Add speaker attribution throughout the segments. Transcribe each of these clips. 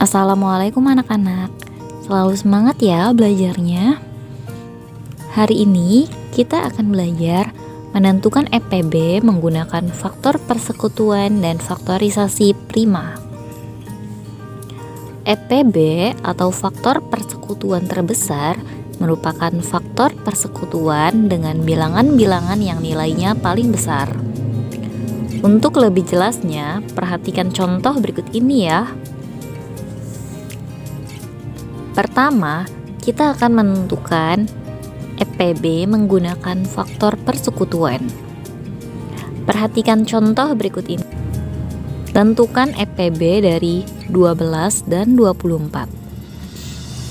Speaker 1: Assalamualaikum anak-anak, selalu semangat ya belajarnya. Hari ini kita akan belajar menentukan EPB menggunakan faktor persekutuan dan faktorisasi prima. EPB atau faktor persekutuan terbesar merupakan faktor persekutuan dengan bilangan-bilangan yang nilainya paling besar. Untuk lebih jelasnya, perhatikan contoh berikut ini ya. Pertama, kita akan menentukan EPB menggunakan faktor persekutuan. Perhatikan contoh berikut ini. Tentukan EPB dari 12 dan 24.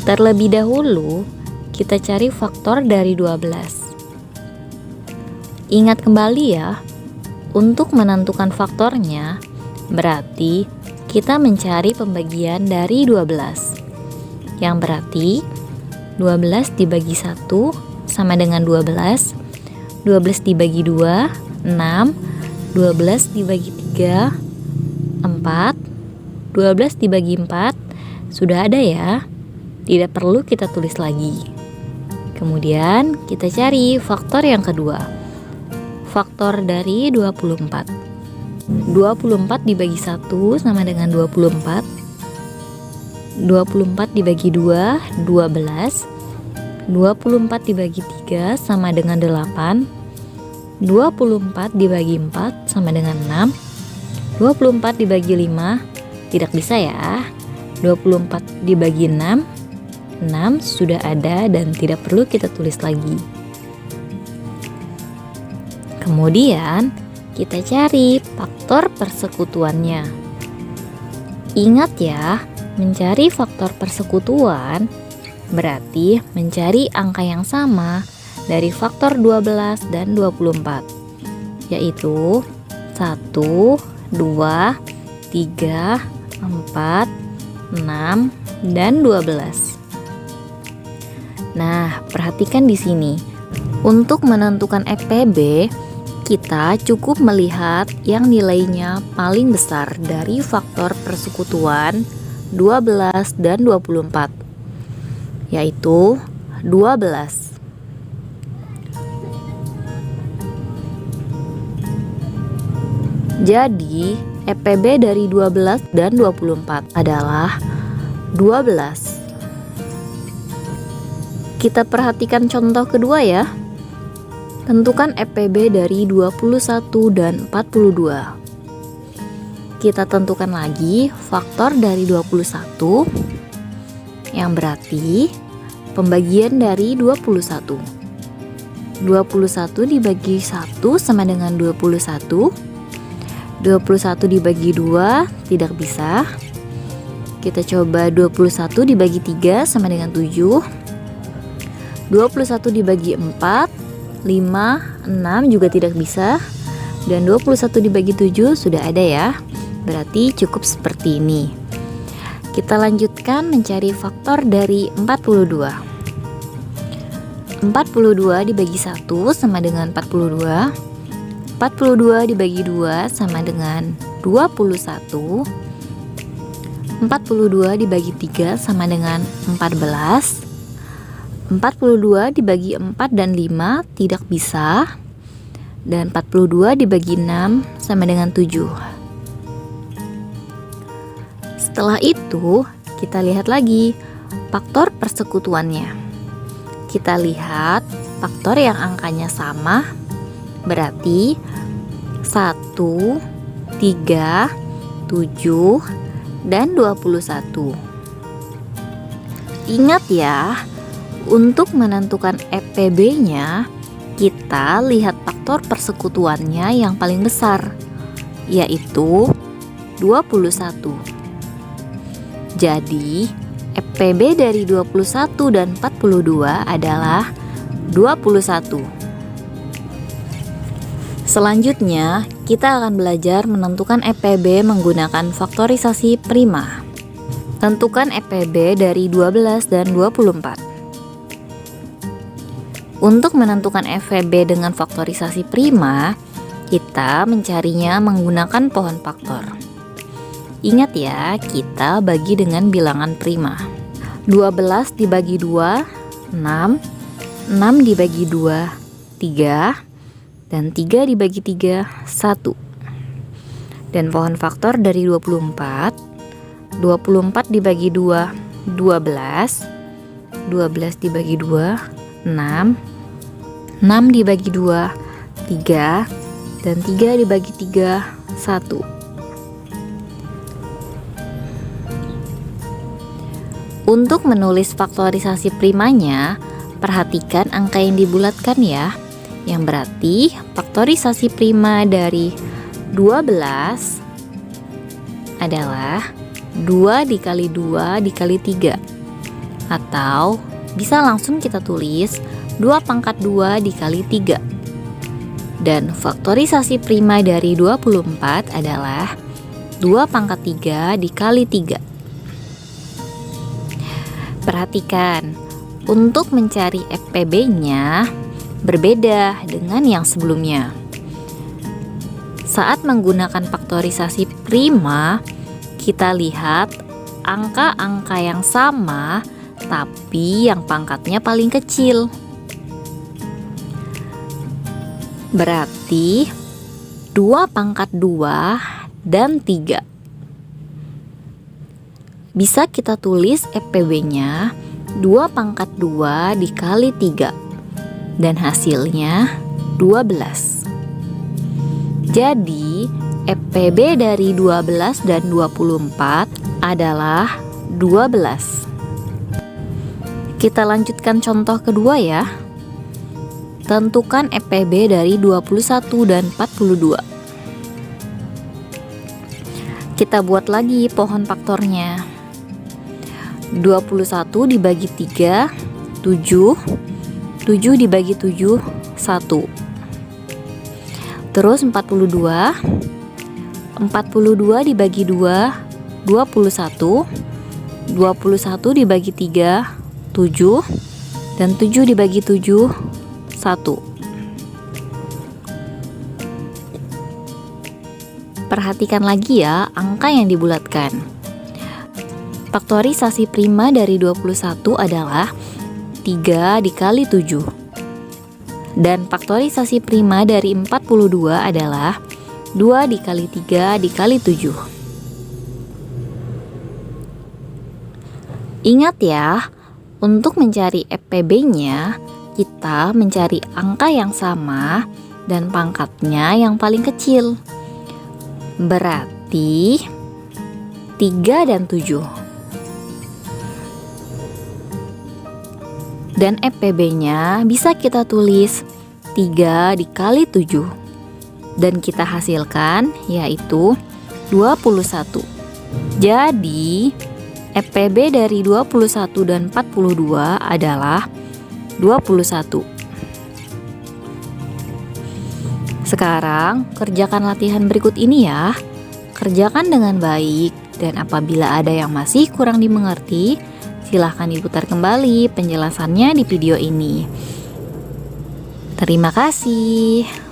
Speaker 1: Terlebih dahulu, kita cari faktor dari 12. Ingat kembali ya, untuk menentukan faktornya, berarti kita mencari pembagian dari 12. Yang berarti 12 dibagi 1 sama dengan 12, 12 dibagi 2, 6, 12 dibagi 3, 4, 12 dibagi 4, sudah ada ya, tidak perlu kita tulis lagi. Kemudian kita cari faktor yang kedua, faktor dari 24. 24 dibagi 1 sama dengan 24, 24 dibagi 2, 12, 24 dibagi 3 sama dengan 8, 24 dibagi 4 sama dengan 6, 24 dibagi 5, tidak bisa ya, 24 dibagi 6, 6 sudah ada dan tidak perlu kita tulis lagi. Kemudian kita cari faktor persekutuannya. Ingat ya, mencari faktor persekutuan berarti mencari angka yang sama dari faktor 12 dan 24, yaitu 1, 2, 3, 4, 6, dan 12. Nah, perhatikan di sini. Untuk menentukan EPB, kita cukup melihat yang nilainya paling besar dari faktor persekutuan 12 dan 24, yaitu 12. Jadi EPB dari 12 dan 24 adalah 12. Kita perhatikan contoh kedua ya. Tentukan EPB dari 21 dan 42. Kita tentukan lagi faktor dari 21, yang berarti pembagian dari 21. 21 dibagi 1 sama dengan 21. 21 dibagi 2 tidak bisa. Kita coba 21 dibagi 3 sama dengan 7. 21 dibagi 4, 5, 6 juga tidak bisa. Dan 21 dibagi 7 sudah ada ya. Berarti cukup seperti ini. Kita lanjutkan mencari faktor dari 42. 42 dibagi 1 sama dengan 42. 42 dibagi 2 sama dengan 21. 42 dibagi 3 sama dengan 14. 42 dibagi 4 dan 5 tidak bisa. Dan 42 dibagi 6 sama dengan 7. Setelah itu, kita lihat lagi faktor persekutuannya. Kita lihat faktor yang angkanya sama, berarti 1, 3, 7, dan 21. Ingat ya, untuk menentukan EPB-nya, kita lihat faktor persekutuannya yang paling besar, yaitu 21. Jadi, EPB dari 21 dan 42 adalah 21. Selanjutnya, kita akan belajar menentukan EPB menggunakan faktorisasi prima. Tentukan EPB dari 12 dan 24. Untuk menentukan FVB dengan faktorisasi prima, kita mencarinya menggunakan pohon faktor. Ingat ya, kita bagi dengan bilangan prima. 12 dibagi 2, 6. 6 dibagi 2, 3. Dan 3 dibagi 3, 1. Dan pohon faktor dari 24. 24 dibagi 2, 12. 12 dibagi 2, 6. 6 dibagi 2, 3. Dan 3 dibagi 3, 1. Untuk menulis faktorisasi primanya, perhatikan angka yang dibulatkan ya. Yang berarti faktorisasi prima dari 12 adalah 2 dikali 2 dikali 3. Atau bisa langsung kita tulis 2 pangkat 2 dikali 3. Dan faktorisasi prima dari 24 adalah 2 pangkat 3 dikali 3. Perhatikan, untuk mencari FPB-nya berbeda dengan yang sebelumnya. Saat menggunakan faktorisasi prima, kita lihat angka-angka yang sama tapi yang pangkatnya paling kecil. Berarti 2 pangkat 2 dan 3. Bisa kita tulis FPB-nya 2 pangkat 2 dikali 3. Dan hasilnya 12. Jadi FPB dari 12 dan 24 adalah 12. Kita lanjutkan contoh kedua ya. Tentukan FPB dari 21 dan 42. Kita buat lagi pohon faktornya. 21 dibagi 3, 7. 7 dibagi 7, 1. Terus 42. 42 dibagi 2, 21. 21 dibagi 3, 7. Dan 7 dibagi 7, 1. Perhatikan lagi ya angka yang dibulatkan. Faktorisasi prima dari 21 adalah 3 dikali 7. Dan faktorisasi prima dari 42 adalah 2 dikali 3 dikali 7. Ingat ya, untuk mencari FPB-nya, kita mencari angka yang sama dan pangkatnya yang paling kecil. Berarti 3 dan 7. Dan FPB-nya bisa kita tulis 3 dikali 7. Dan kita hasilkan yaitu 21. Jadi FPB dari 21 dan 42 adalah 21. Sekarang kerjakan latihan berikut ini ya. Kerjakan dengan baik, dan apabila ada yang masih kurang dimengerti, silahkan diputar kembali penjelasannya di video ini. Terima kasih.